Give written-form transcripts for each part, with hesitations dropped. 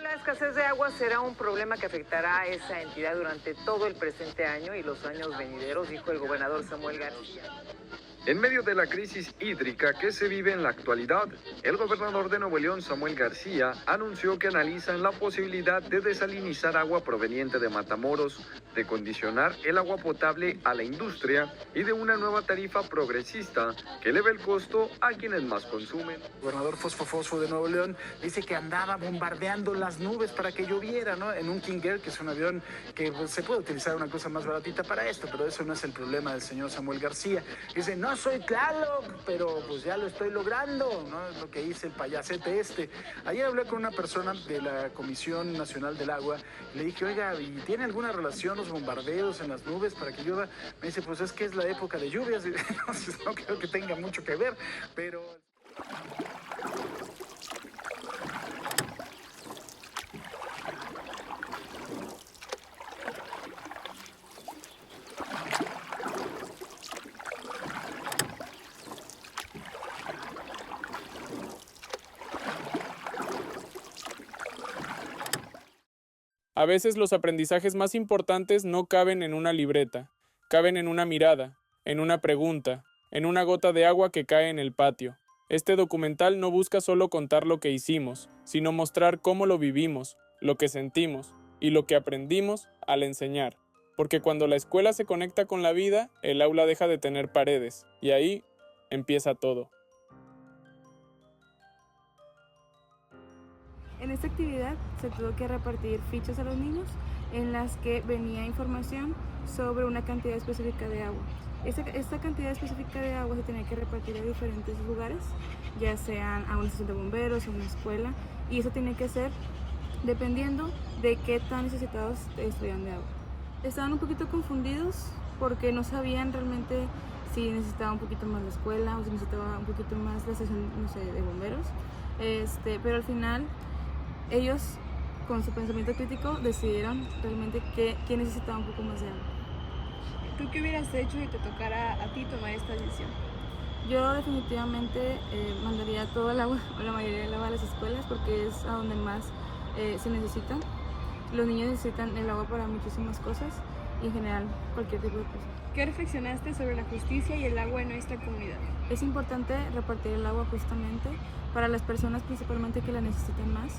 La escasez de agua será un problema que afectará a esa entidad durante todo el presente año y los años venideros, dijo el gobernador Samuel García. En medio de la crisis hídrica que se vive en la actualidad, el gobernador de Nuevo León, Samuel García, anunció que analizan la posibilidad de desalinizar agua proveniente de Matamoros, de condicionar el agua potable a la industria y de una nueva tarifa progresista que eleve el costo a quienes más consumen. El gobernador Fosfo de Nuevo León dice que andaba bombardeando las nubes para que lloviera, ¿no? En un King Air, que es un avión que pues, se puede utilizar una cosa más baratita para esto, pero eso no es el problema del señor Samuel García. Dice, no soy Tlaloc, pero pues ya lo estoy logrando, ¿no? Es lo que dice el payasete este. Ayer hablé con una persona de la Comisión Nacional del Agua, y le dije, oiga, ¿y tiene alguna relación los bombardeos en las nubes para que llueva? Me dice, pues es que es la época de lluvias, entonces no creo que tenga mucho que ver, pero... A veces los aprendizajes más importantes no caben en una libreta, caben en una mirada, en una pregunta, en una gota de agua que cae en el patio. Este documental no busca solo contar lo que hicimos, sino mostrar cómo lo vivimos, lo que sentimos y lo que aprendimos al enseñar. Porque cuando la escuela se conecta con la vida, el aula deja de tener paredes, y ahí empieza todo. En esta actividad se tuvo que repartir fichas a los niños en las que venía información sobre una cantidad específica de agua. Esta cantidad específica de agua se tenía que repartir a diferentes lugares, ya sean a una estación de bomberos o una escuela, y eso tenía que ser dependiendo de qué tan necesitados estuvieran de agua. Estaban un poquito confundidos porque no sabían realmente si necesitaba un poquito más la escuela o si necesitaba un poquito más la estación, no sé, de bomberos, pero al final ellos, con su pensamiento crítico, decidieron realmente que necesitaba un poco más de agua. ¿Tú qué hubieras hecho si te tocara a ti tomar esta decisión? Yo definitivamente mandaría todo el agua, o la mayoría del agua a las escuelas, porque es a donde más se necesita. Los niños necesitan el agua para muchísimas cosas y en general cualquier tipo de cosas. ¿Qué reflexionaste sobre la justicia y el agua en nuestra comunidad? Es importante repartir el agua justamente para las personas principalmente que la necesitan más,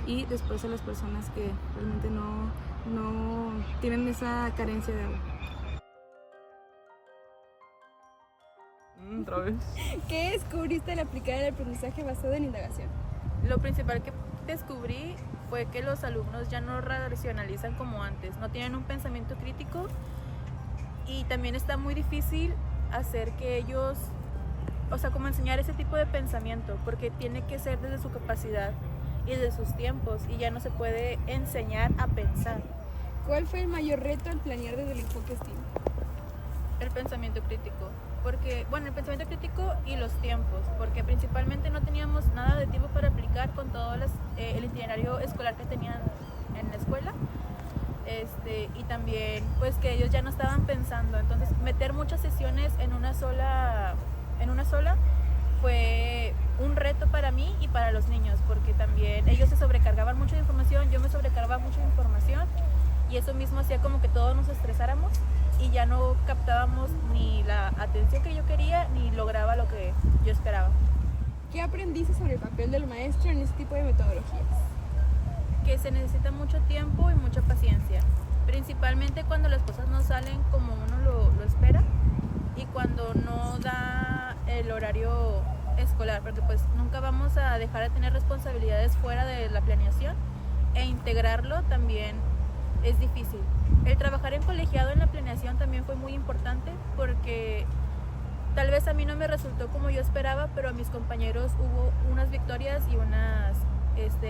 y después a las personas que realmente no tienen esa carencia de agua. Otra vez. ¿Qué descubriste al aplicar el aprendizaje basado en indagación? Lo principal que descubrí fue que los alumnos ya no racionalizan como antes, no tienen un pensamiento crítico, y también está muy difícil hacer que ellos, como enseñar ese tipo de pensamiento, porque tiene que ser desde su capacidad y de sus tiempos, y ya no se puede enseñar a pensar. ¿Cuál fue el mayor reto al planear desde el enfoque STEAM? El pensamiento crítico, el pensamiento crítico y los tiempos, porque principalmente no teníamos nada de tiempo para aplicar con todo el itinerario escolar que tenían en la escuela, y también pues que ellos ya no estaban pensando, entonces meter muchas sesiones en una sola fue un reto para mí y para los niños, porque también ellos se sobrecargaban mucho de información, yo me sobrecargaba mucho de información, y eso mismo hacía como que todos nos estresáramos y ya no captábamos ni la atención que yo quería ni lograba lo que yo esperaba. ¿Qué aprendiste sobre el papel del maestro en este tipo de metodologías? Que se necesita mucho tiempo y mucha paciencia, principalmente cuando las cosas no salen como uno lo espera y cuando no da el horario escolar, porque pues nunca vamos a dejar de tener responsabilidades fuera de la planeación, e integrarlo también es difícil. El trabajar en colegiado en la planeación también fue muy importante, porque tal vez a mí no me resultó como yo esperaba, pero a mis compañeros hubo unas victorias y unas,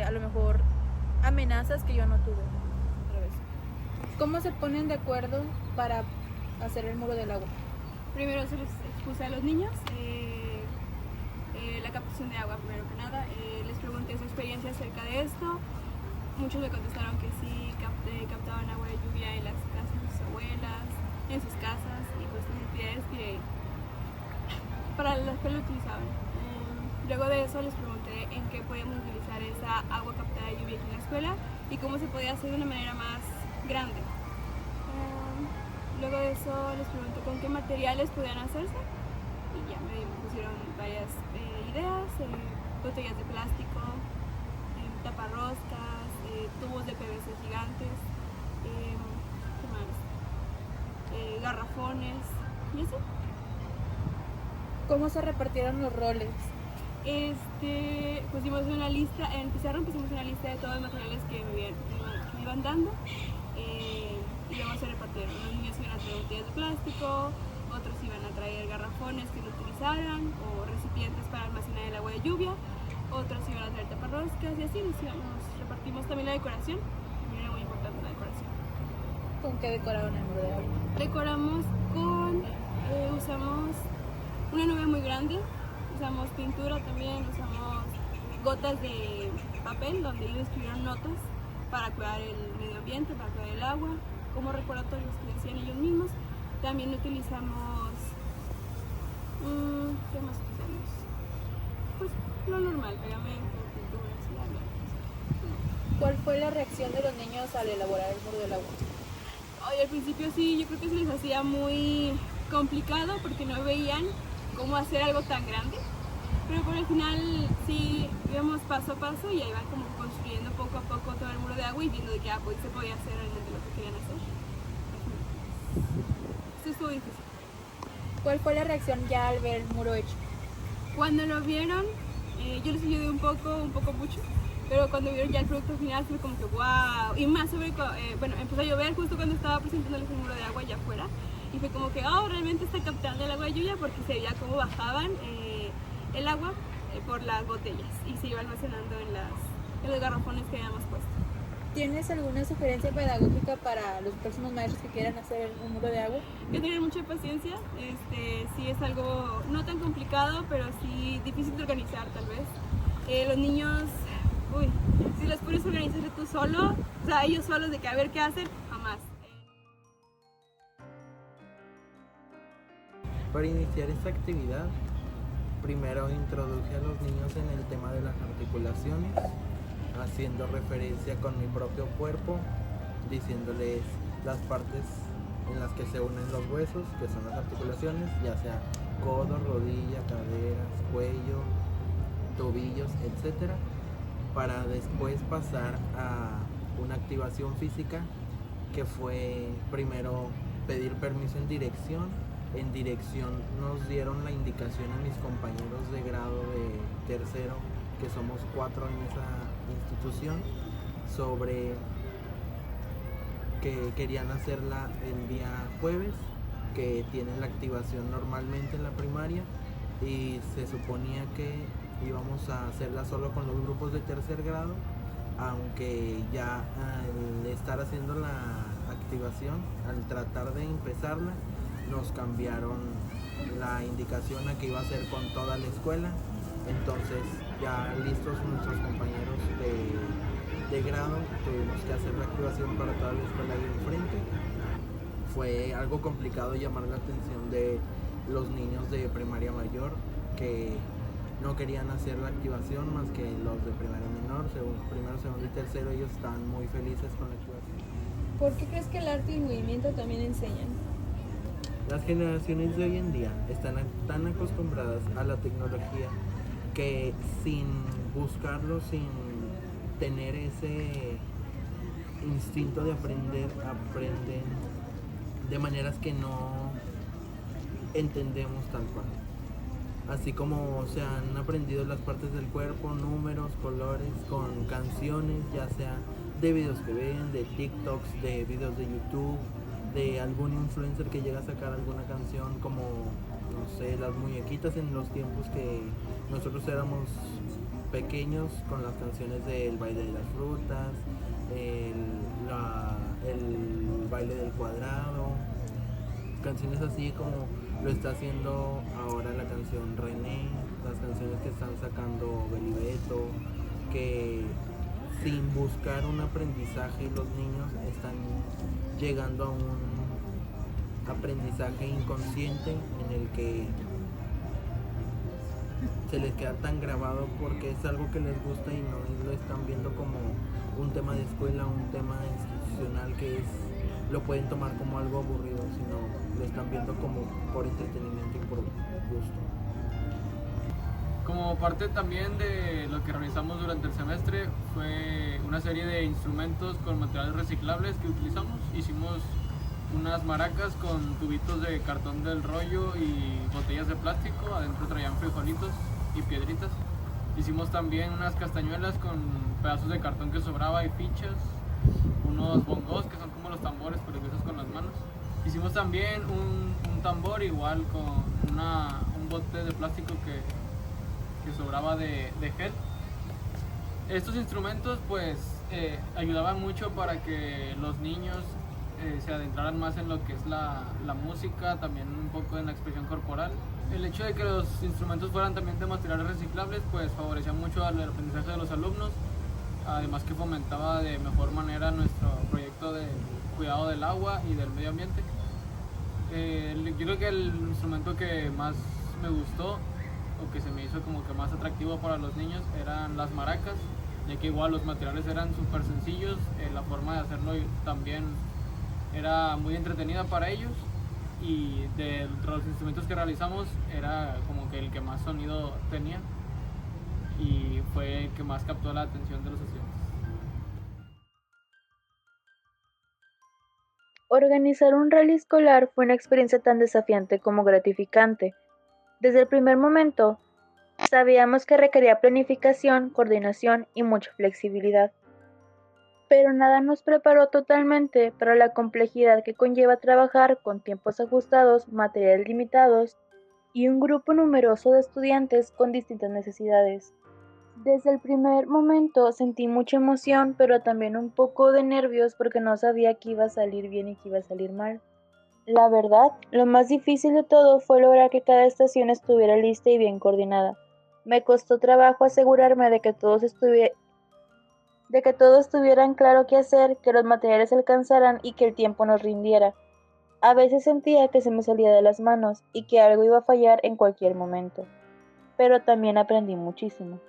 a lo mejor, amenazas que yo no tuve. ¿Cómo se ponen de acuerdo para hacer el muro del agua? Primero se les expuse a los niños la captación de agua, primero que nada. Les pregunté su experiencia acerca de esto. Muchos me contestaron que sí, captaban agua de lluvia en las casas de sus abuelas, en sus casas, y pues las actividades que para las que lo utilizaban. Luego de eso les pregunté en qué podíamos utilizar esa agua captada de lluvia aquí en la escuela y cómo se podía hacer de una manera más grande. Luego de eso les pregunté con qué materiales podían hacerse y ya me pusieron varias ideas, botellas de plástico, taparroscas, tubos de PVC gigantes, ¿qué más? Garrafones y así. ¿Cómo se repartieron los roles? Pusimos una lista, en el pizarrón pusimos una lista de todos los materiales que me iban dando y luego se repartieron. Los niños iban a traer botellas de plástico, otros iban a traer garrafones que no utilizaran o recipientes para almacenar el agua de lluvia, otros iban a traer taparroscas y así nos repartimos. También la decoración, también era muy importante la decoración. ¿Con qué decoraron el muro de agua? Decoramos usamos una nube muy grande, usamos pintura también, usamos gotas de papel donde ellos escribieron notas para cuidar el medio ambiente, para cuidar el agua, como recordatorios que decían ellos mismos. También utilizamos, ¿qué más utilizamos? Pues lo normal, pegamento, pinturas, ¿Cuál fue la reacción de los niños al elaborar el muro del agua? Al principio sí, yo creo que se les hacía muy complicado porque no veían cómo hacer algo tan grande, pero por el final sí íbamos paso a paso y ahí van como construyendo poco a poco todo el muro de agua y viendo de que pues se podía hacer realmente lo que querían hacer. Eso estuvo difícil. ¿Cuál fue la reacción ya al ver el muro hecho? Cuando lo vieron, yo les ayudé un poco mucho, pero cuando vieron ya el producto final fue como que wow, y más sobre, empezó a llover justo cuando estaba presentándoles el muro de agua allá afuera y fue como que realmente está captando el agua de lluvia porque se veía cómo bajaban el agua por las botellas y se iba almacenando en los garrafones que habíamos puesto. ¿Tienes alguna sugerencia pedagógica para los próximos maestros que quieran hacer un muro de agua? Hay que tener mucha paciencia, sí es algo no tan complicado, pero sí difícil de organizar tal vez. Los niños, si los pones a organizar tú solo, o sea, ellos solos de que a ver qué hacen, jamás. Para iniciar esta actividad, primero introduje a los niños en el tema de las articulaciones, haciendo referencia con mi propio cuerpo, diciéndoles las partes en las que se unen los huesos, que son las articulaciones, ya sea codo, rodilla, caderas, cuello, tobillos, etc. Para después pasar a una activación física que fue primero pedir permiso en dirección. En dirección nos dieron la indicación a mis compañeros de grado de tercero, que somos 4 en esa institución, sobre que querían hacerla el día jueves, que tienen la activación normalmente en la primaria, y se suponía que íbamos a hacerla solo con los grupos de tercer grado, aunque ya al estar haciendo la activación, al tratar de empezarla, nos cambiaron la indicación a que iba a ser con toda la escuela. Entonces ya listos nuestros compañeros de grado, tuvimos que hacer la activación para toda la escuela ahí enfrente. Fue algo complicado llamar la atención de los niños de primaria mayor, que no querían hacer la activación más que los de primaria menor, primero, segundo y tercero. Ellos estaban muy felices con la activación. ¿Por qué crees que el arte y el movimiento también enseñan? Las generaciones de hoy en día están tan acostumbradas a la tecnología que sin buscarlo, sin tener ese instinto de aprender, aprenden de maneras que no entendemos tal cual. Así como se han aprendido las partes del cuerpo, números, colores, con canciones, ya sea de videos que ven, de TikToks, de videos de YouTube, de algún influencer que llega a sacar alguna canción, como, no sé, las muñequitas en los tiempos que nosotros éramos pequeños, con las canciones del baile de las frutas, el baile del cuadrado, canciones así como lo está haciendo ahora la canción René, las canciones que están sacando Belibeto, que sin buscar un aprendizaje los niños están llegando a un aprendizaje inconsciente en el que se les queda tan grabado porque es algo que les gusta y no lo están viendo como un tema de escuela, un tema institucional lo pueden tomar como algo aburrido, sino lo están viendo como por entretenimiento y por gusto. Como parte también de lo que realizamos durante el semestre fue una serie de instrumentos con materiales reciclables que utilizamos. Hicimos unas maracas con tubitos de cartón del rollo y botellas de plástico, adentro traían frijolitos y piedritas. Hicimos también unas castañuelas con pedazos de cartón que sobraba y fichas, unos bongos que son como los tambores pero que usas con las manos. Hicimos también un tambor igual con un bote de plástico que sobraba de gel. Estos instrumentos pues ayudaban mucho para que los niños se adentraran más en lo que es la música, también un poco en la expresión corporal. El hecho de que los instrumentos fueran también de materiales reciclables pues favorecía mucho al aprendizaje de los alumnos, además que fomentaba de mejor manera nuestro proyecto de cuidado del agua y del medio ambiente. Yo creo que el instrumento que más me gustó o que se me hizo como que más atractivo para los niños eran las maracas, ya que igual los materiales eran súper sencillos, la forma de hacerlo también era muy entretenida para ellos, y de los instrumentos que realizamos era como que el que más sonido tenía y fue el que más captó la atención de los estudiantes. Organizar un rally escolar fue una experiencia tan desafiante como gratificante. Desde el primer momento, sabíamos que requería planificación, coordinación y mucha flexibilidad. Pero nada nos preparó totalmente para la complejidad que conlleva trabajar con tiempos ajustados, materiales limitados y un grupo numeroso de estudiantes con distintas necesidades. Desde el primer momento sentí mucha emoción, pero también un poco de nervios porque no sabía qué iba a salir bien y qué iba a salir mal. La verdad, lo más difícil de todo fue lograr que cada estación estuviera lista y bien coordinada. Me costó trabajo asegurarme de que todos tuvieran claro qué hacer, que los materiales alcanzaran y que el tiempo nos rindiera. A veces sentía que se me salía de las manos y que algo iba a fallar en cualquier momento. Pero también aprendí muchísimo.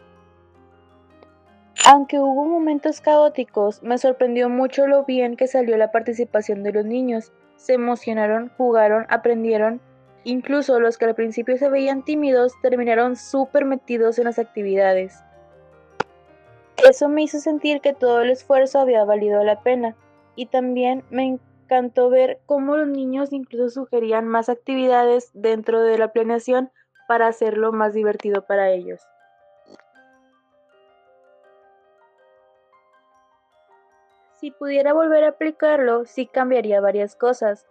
Aunque hubo momentos caóticos, me sorprendió mucho lo bien que salió la participación de los niños. Se emocionaron, jugaron, aprendieron. Incluso los que al principio se veían tímidos terminaron súper metidos en las actividades. Eso me hizo sentir que todo el esfuerzo había valido la pena. Y también me encantó ver cómo los niños incluso sugerían más actividades dentro de la planeación para hacerlo más divertido para ellos. Si pudiera volver a aplicarlo, sí cambiaría varias cosas.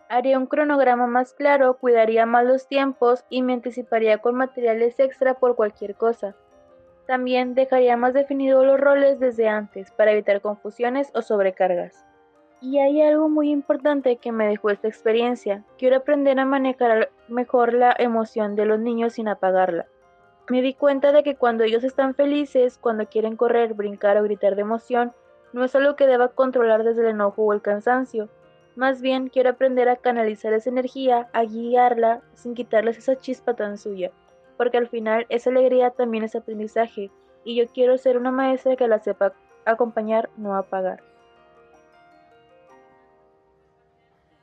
Haría un cronograma más claro, cuidaría más los tiempos y me anticiparía con materiales extra por cualquier cosa. También dejaría más definidos los roles desde antes para evitar confusiones o sobrecargas. Y hay algo muy importante que me dejó esta experiencia. Quiero aprender a manejar mejor la emoción de los niños sin apagarla. Me di cuenta de que cuando ellos están felices, cuando quieren correr, brincar o gritar de emoción, no es algo que deba controlar desde el enojo o el cansancio. Más bien quiero aprender a canalizar esa energía, a guiarla sin quitarles esa chispa tan suya, porque al final esa alegría también es aprendizaje y yo quiero ser una maestra que la sepa acompañar, no apagar.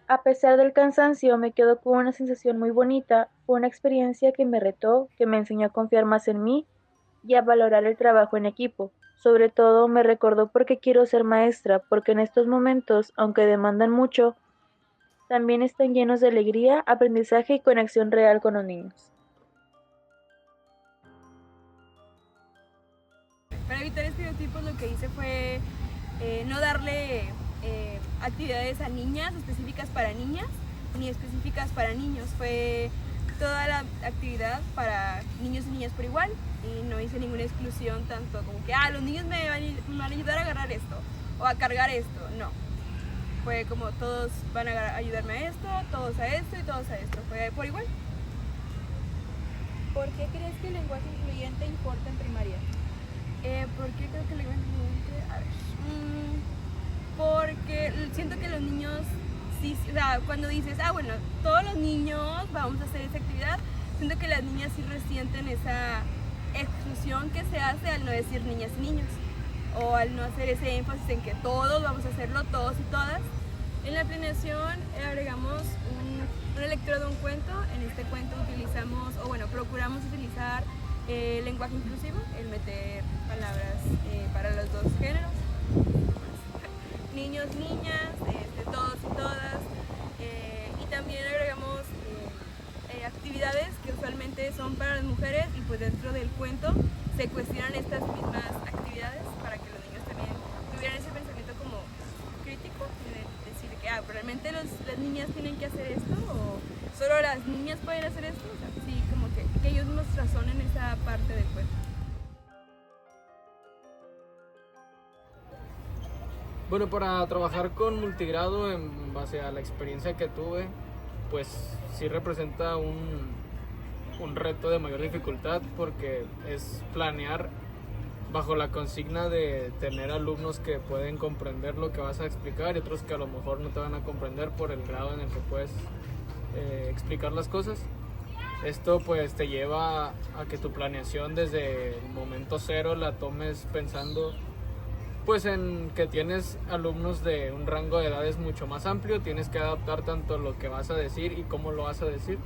A pesar del cansancio, me quedo con una sensación muy bonita. Fue una experiencia que me retó, que me enseñó a confiar más en mí y a valorar el trabajo en equipo. Sobre todo me recordó por qué quiero ser maestra, porque en estos momentos, aunque demandan mucho, también están llenos de alegría, aprendizaje y conexión real con los niños. Para evitar estereotipos lo que hice fue no darle actividades a niñas específicas para niñas ni específicas para niños. Fue toda la actividad para niños y niñas por igual y no hice ninguna exclusión tanto como que los niños me van a ayudar a agarrar esto o a cargar esto. No, fue como todos van a ayudarme a esto, todos a esto y todos a esto. Fue por igual. ¿Por qué crees que el lenguaje incluyente importa en primaria? ¿Por qué creo que el lenguaje incluyente? A ver, porque siento que los niños, sí, o sea, cuando dices, bueno, todos los niños vamos a hacer esa actividad, siento que las niñas sí resienten esa exclusión que se hace al no decir niñas y niños, o al no hacer ese énfasis en que todos vamos a hacerlo, todos y todas. En la planeación agregamos una lectura de un cuento. En este cuento utilizamos, o bueno, procuramos utilizar lenguaje inclusivo, el meter palabras para los dos géneros, niños, niñas, todos y todas, y también agregamos actividades que usualmente son para las mujeres, y pues dentro del cuento se cuestionan estas mismas actividades para que los niños también tuvieran ese pensamiento como crítico, de decir que ¿realmente las niñas tienen que hacer esto? ¿O solo las niñas pueden hacer esto? O sea, sí, como que ellos nos razonen esa parte del cuento. Bueno, para trabajar con multigrado en base a la experiencia que tuve, pues sí representa un reto de mayor dificultad, porque es planear bajo la consigna de tener alumnos que pueden comprender lo que vas a explicar y otros que a lo mejor no te van a comprender por el grado en el que puedes explicar las cosas. Esto pues te lleva a que tu planeación desde el momento cero la tomes pensando pues en que tienes alumnos de un rango de edades mucho más amplio, tienes que adaptar tanto lo que vas a decir y cómo lo vas a decir,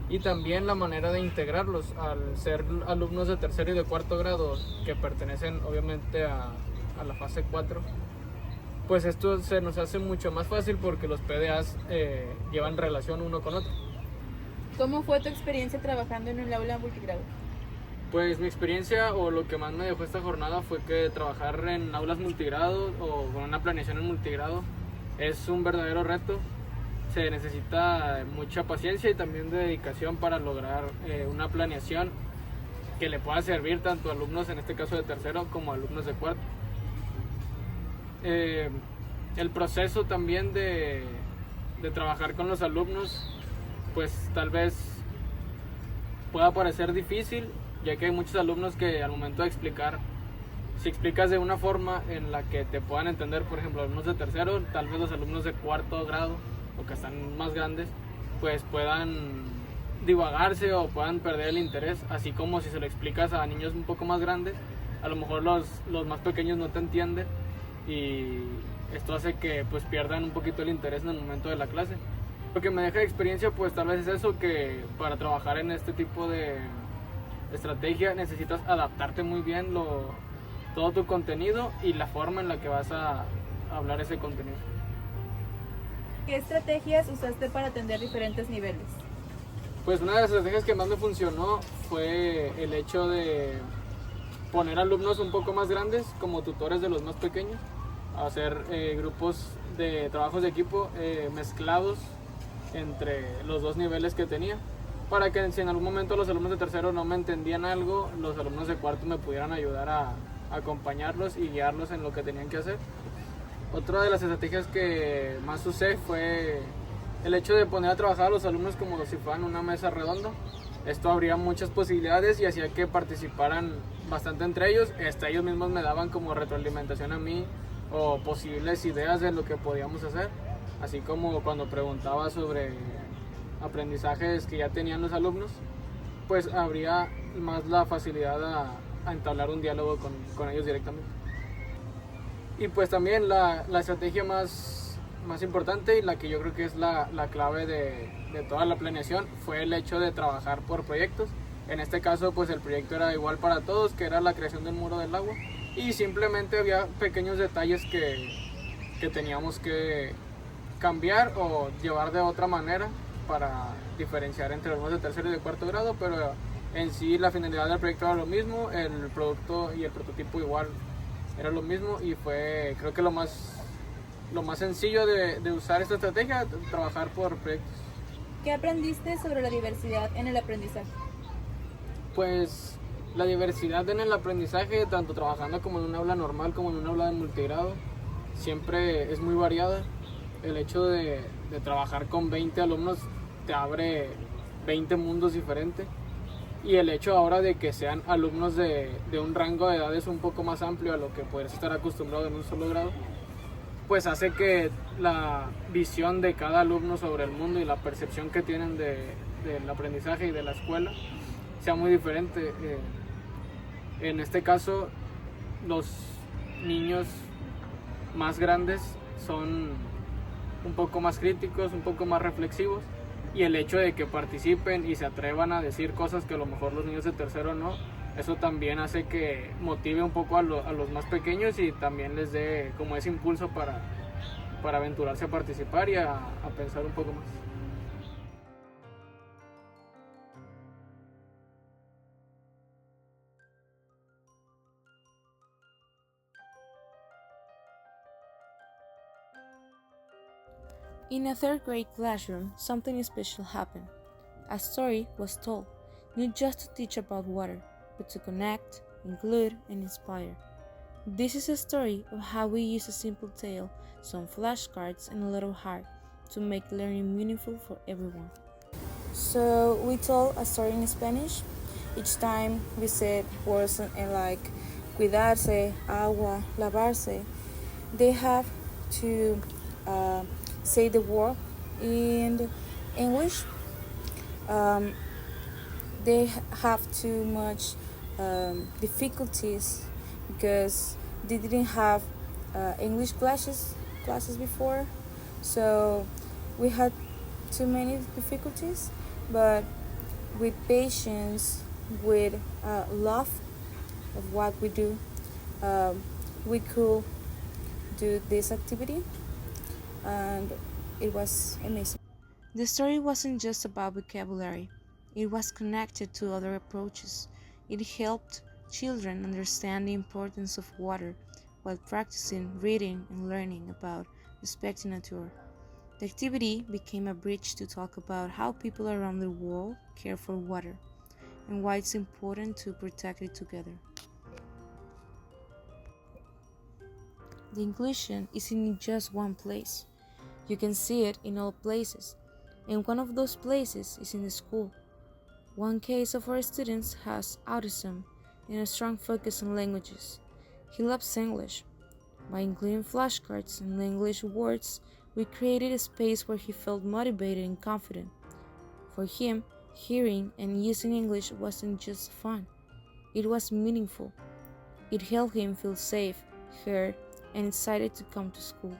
y también la manera de integrarlos. Al ser alumnos de tercero y de cuarto grado que pertenecen obviamente a la fase 4, pues esto se nos hace mucho más fácil porque los PDAs llevan relación uno con otro. ¿Cómo fue tu experiencia trabajando en un aula multigrado? Pues mi experiencia, o lo que más me dejó esta jornada, fue que trabajar en aulas multigrado o con una planeación en multigrado es un verdadero reto. Se necesita mucha paciencia y también dedicación para lograr una planeación que le pueda servir tanto a alumnos, en este caso de tercero, como a alumnos de cuarto. El proceso también de trabajar con los alumnos, pues tal vez pueda parecer difícil, ya que hay muchos alumnos que al momento de explicar, si explicas de una forma en la que te puedan entender, por ejemplo, alumnos de tercero, tal vez los alumnos de cuarto grado o que están más grandes, pues puedan divagarse o puedan perder el interés, así como si se lo explicas a niños un poco más grandes, a lo mejor los más pequeños no te entienden, y esto hace que pues pierdan un poquito el interés en el momento de la clase. Lo que me deja de experiencia pues tal vez es eso, que para trabajar en este tipo de estrategia necesitas adaptarte muy bien todo tu contenido y la forma en la que vas a hablar ese contenido. ¿Qué estrategias usaste para atender diferentes niveles? Pues una de las estrategias que más me funcionó fue el hecho de poner alumnos un poco más grandes como tutores de los más pequeños, hacer grupos de trabajos de equipo mezclados entre los dos niveles que tenía, para que si en algún momento los alumnos de tercero no me entendían algo, los alumnos de cuarto me pudieran ayudar a acompañarlos y guiarlos en lo que tenían que hacer. Otra de las estrategias que más usé fue el hecho de poner a trabajar a los alumnos como si fueran una mesa redonda. Esto abría muchas posibilidades y hacía que participaran bastante entre ellos. Hasta ellos mismos me daban como retroalimentación a mí o posibles ideas de lo que podíamos hacer, así como cuando preguntaba sobre aprendizajes que ya tenían los alumnos, pues habría más la facilidad a entablar un diálogo con ellos directamente. Y pues también la estrategia más importante y la que yo creo que es la clave de toda la planeación fue el hecho de trabajar por proyectos. En este caso pues el proyecto era igual para todos, que era la creación del muro del agua, y simplemente había pequeños detalles que teníamos que cambiar o llevar de otra manera para diferenciar entre los de tercero y de cuarto grado, pero en sí la finalidad del proyecto era lo mismo, el producto y el prototipo igual era lo mismo, y fue creo que lo más sencillo de usar esta estrategia, trabajar por proyectos. ¿Qué aprendiste sobre la diversidad en el aprendizaje? Pues la diversidad en el aprendizaje, tanto trabajando como en un aula normal como en un aula de multigrado, siempre es muy variada. El hecho de trabajar con 20 alumnos te abre 20 mundos diferentes, y el hecho ahora de que sean alumnos de un rango de edades un poco más amplio a lo que puedes estar acostumbrado en un solo grado, pues hace que la visión de cada alumno sobre el mundo y la percepción que tienen de del aprendizaje y de la escuela sea muy diferente. En este caso, los niños más grandes son un poco más críticos, un poco más reflexivos, y el hecho de que participen y se atrevan a decir cosas que a lo mejor los niños de tercero no, eso también hace que motive un poco a los más pequeños y también les dé como ese impulso para aventurarse a participar y a pensar un poco más. In a third grade classroom, something special happened. A story was told, not just to teach about water, but to connect, include, and inspire. This is a story of how we use a simple tale, some flashcards, and a little heart to make learning meaningful for everyone. So we told a story in Spanish. Each time we said words like cuidarse, agua, lavarse. They have to say the word in English. They have too much difficulties because they didn't have English classes before, so we had too many difficulties, but with patience, with love of what we do, we could do this activity, and it was amazing. The story wasn't just about vocabulary, it was connected to other approaches. It helped children understand the importance of water while practicing reading and learning about respecting nature. The activity became a bridge to talk about how people around the world care for water and why it's important to protect it together. The inclusion isn't in just one place. You can see it in all places, and one of those places is in the school. One case of our students has autism and a strong focus on languages. He loves English. By including flashcards and English words, we created a space where he felt motivated and confident. For him, hearing and using English wasn't just fun, it was meaningful. It helped him feel safe, heard, and excited to come to school.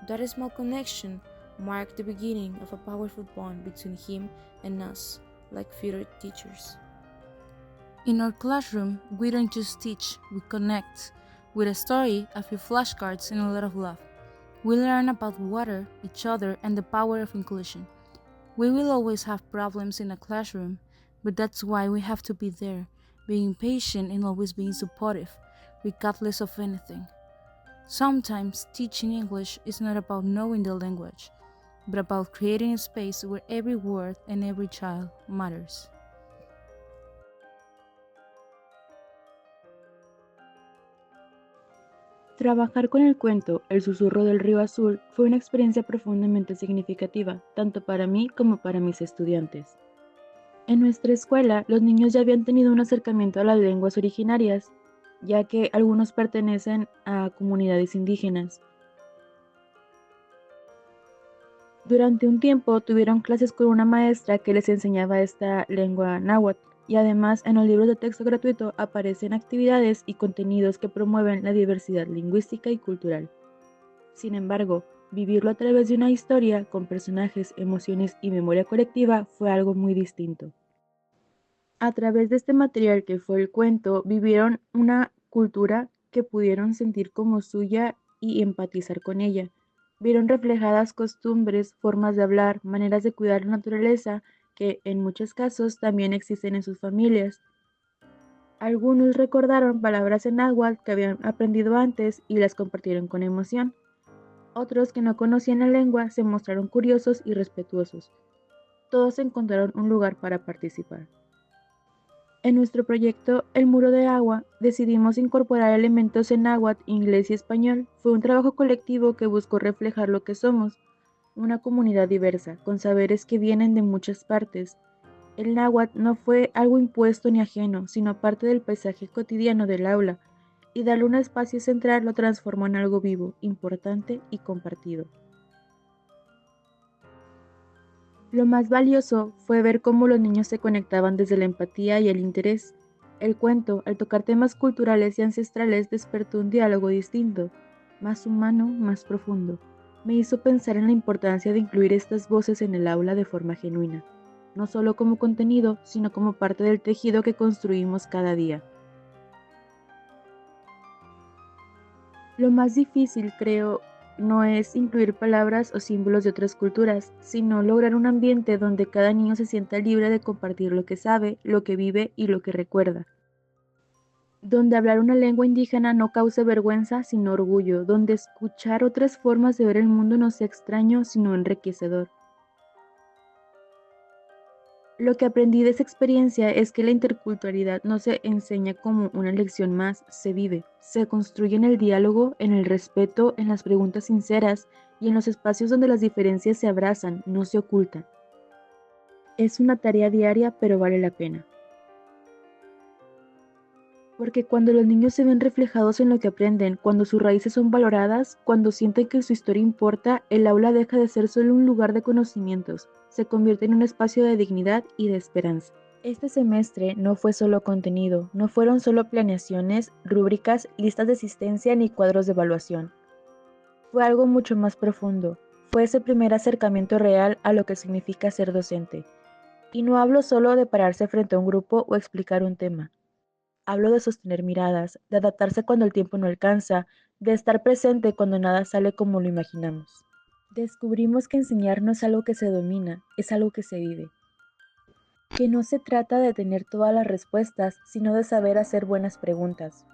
That small connection marked the beginning of a powerful bond between him and us, like future teachers. In our classroom, we don't just teach, we connect. With a story, a few flashcards, and a lot of love. We learn about water, each other, and the power of inclusion. We will always have problems in a classroom, but that's why we have to be there, being patient and always being supportive, regardless of anything. Sometimes teaching English is not about knowing the language, but about creating a space where every word and every child matters. Trabajar con el cuento El susurro del río azul fue una experiencia profundamente significativa, tanto para mí como para mis estudiantes. En nuestra escuela, los niños ya habían tenido un acercamiento a las lenguas originarias, ya que algunos pertenecen a comunidades indígenas. Durante un tiempo tuvieron clases con una maestra que les enseñaba esta lengua náhuatl, y además en los libros de texto gratuito aparecen actividades y contenidos que promueven la diversidad lingüística y cultural. Sin embargo, vivirlo a través de una historia con personajes, emociones y memoria colectiva fue algo muy distinto. A través de este material que fue el cuento, vivieron una cultura que pudieron sentir como suya y empatizar con ella. Vieron reflejadas costumbres, formas de hablar, maneras de cuidar la naturaleza, que en muchos casos también existen en sus familias. Algunos recordaron palabras en náhuatl que habían aprendido antes y las compartieron con emoción. Otros que no conocían la lengua se mostraron curiosos y respetuosos. Todos encontraron un lugar para participar. En nuestro proyecto El Muro de Agua decidimos incorporar elementos en náhuatl, inglés y español. Fue un trabajo colectivo que buscó reflejar lo que somos, una comunidad diversa, con saberes que vienen de muchas partes. El náhuatl no fue algo impuesto ni ajeno, sino parte del paisaje cotidiano del aula, y darle un espacio central lo transformó en algo vivo, importante y compartido. Lo más valioso fue ver cómo los niños se conectaban desde la empatía y el interés. El cuento, al tocar temas culturales y ancestrales, despertó un diálogo distinto, más humano, más profundo. Me hizo pensar en la importancia de incluir estas voces en el aula de forma genuina, no solo como contenido, sino como parte del tejido que construimos cada día. Lo más difícil, creo, no es incluir palabras o símbolos de otras culturas, sino lograr un ambiente donde cada niño se sienta libre de compartir lo que sabe, lo que vive y lo que recuerda. Donde hablar una lengua indígena no cause vergüenza, sino orgullo, donde escuchar otras formas de ver el mundo no sea extraño, sino enriquecedor. Lo que aprendí de esa experiencia es que la interculturalidad no se enseña como una lección más, se vive, se construye en el diálogo, en el respeto, en las preguntas sinceras y en los espacios donde las diferencias se abrazan, no se ocultan. Es una tarea diaria, pero vale la pena. Porque cuando los niños se ven reflejados en lo que aprenden, cuando sus raíces son valoradas, cuando sienten que su historia importa, el aula deja de ser solo un lugar de conocimientos, se convierte en un espacio de dignidad y de esperanza. Este semestre no fue solo contenido, no fueron solo planeaciones, rúbricas, listas de asistencia ni cuadros de evaluación. Fue algo mucho más profundo, fue ese primer acercamiento real a lo que significa ser docente. Y no hablo solo de pararse frente a un grupo o explicar un tema. Hablo de sostener miradas, de adaptarse cuando el tiempo no alcanza, de estar presente cuando nada sale como lo imaginamos. Descubrimos que enseñar no es algo que se domina, es algo que se vive. Que no se trata de tener todas las respuestas, sino de saber hacer buenas preguntas.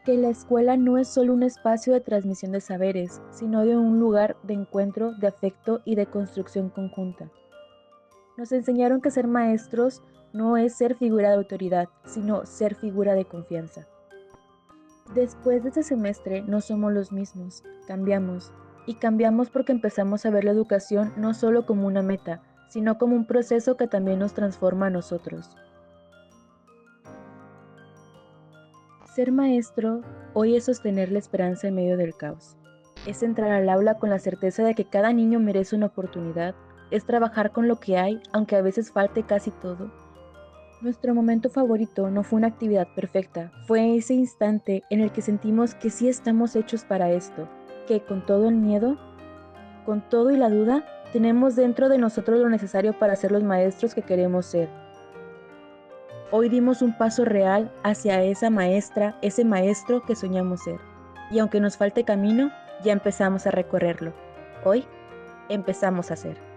Que la escuela no es solo un espacio de transmisión de saberes, sino de un lugar de encuentro, de afecto y de construcción conjunta. Nos enseñaron que ser maestros no es ser figura de autoridad, sino ser figura de confianza. Después de este semestre no somos los mismos, cambiamos. Y cambiamos porque empezamos a ver la educación no solo como una meta, sino como un proceso que también nos transforma a nosotros. Ser maestro hoy es sostener la esperanza en medio del caos. Es entrar al aula con la certeza de que cada niño merece una oportunidad. Es trabajar con lo que hay, aunque a veces falte casi todo. Nuestro momento favorito no fue una actividad perfecta, fue ese instante en el que sentimos que sí estamos hechos para esto, que con todo el miedo, con todo y la duda, tenemos dentro de nosotros lo necesario para ser los maestros que queremos ser. Hoy dimos un paso real hacia esa maestra, ese maestro que soñamos ser. Y aunque nos falte camino, ya empezamos a recorrerlo. Hoy empezamos a ser.